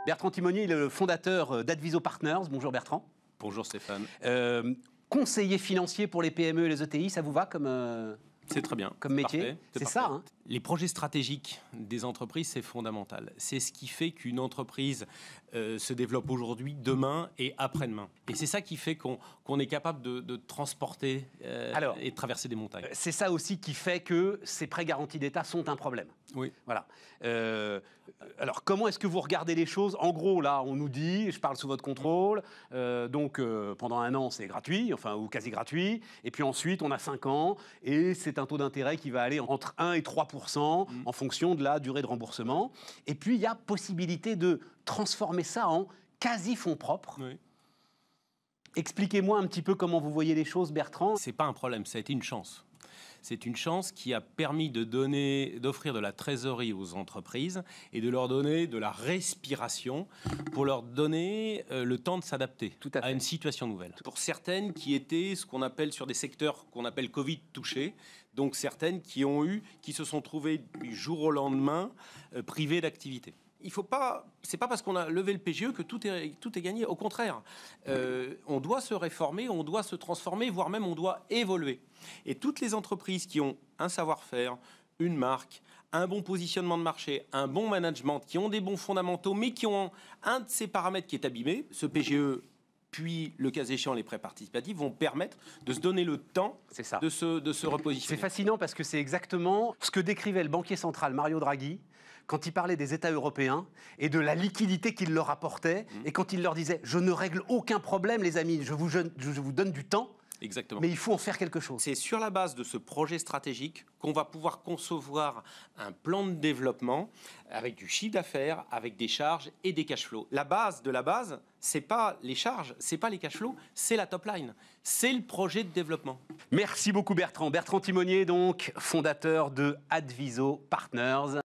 Bertrand Timonier, il est le fondateur d'Adviso Partners. Bonjour Bertrand. Bonjour Stéphane. Conseiller financier pour les PME et les ETI, ça vous va comme... C'est très bien. Comme métier, c'est ça. Hein. Les projets stratégiques des entreprises, c'est fondamental. C'est ce qui fait qu'une entreprise se développe aujourd'hui, demain et après-demain. Et c'est ça qui fait qu'on est capable de transporter et de traverser des montagnes. C'est ça aussi qui fait que ces prêts garantis d'État sont un problème. Oui. Voilà. Alors, comment est-ce que vous regardez les choses? En gros, là, on nous dit, je parle sous votre contrôle, pendant 1 an, c'est gratuit, enfin, ou quasi gratuit. Et puis ensuite, on a 5 ans, et c'est un taux d'intérêt qui va aller entre 1 et 3% en fonction de la durée de remboursement. Et puis, il y a possibilité de transformer ça en quasi-fonds propres. Oui. Expliquez-moi un petit peu comment vous voyez les choses, Bertrand. C'est pas un problème, ça a été une chance. C'est une chance qui a permis d'offrir de la trésorerie aux entreprises et de leur donner de la respiration pour leur donner le temps de s'adapter à une situation nouvelle. Pour certaines qui étaient ce qu'on appelle sur des secteurs qu'on appelle Covid touchés, donc certaines qui se sont trouvées du jour au lendemain privées d'activité. C'est pas parce qu'on a levé le PGE que tout est gagné. Au contraire, on doit se réformer, on doit se transformer, voire même on doit évoluer. Et toutes les entreprises qui ont un savoir-faire, une marque, un bon positionnement de marché, un bon management, qui ont des bons fondamentaux, mais qui ont un de ces paramètres qui est abîmé, ce PGE, puis le cas échéant les prêts participatifs, vont permettre de se donner le temps de se repositionner. C'est fascinant parce que c'est exactement ce que décrivait le banquier central Mario Draghi quand il parlait des États européens et de la liquidité qu'il leur apportait, et quand il leur disait « je ne règle aucun problème les amis, je vous donne du temps ». Exactement. Mais il faut en faire quelque chose. C'est sur la base de ce projet stratégique qu'on va pouvoir concevoir un plan de développement avec du chiffre d'affaires, avec des charges et des cash flows. La base de la base, c'est pas les charges, c'est pas les cash flows, c'est la top line. C'est le projet de développement. Merci beaucoup Bertrand. Bertrand Timonier, donc, fondateur de Adviso Partners.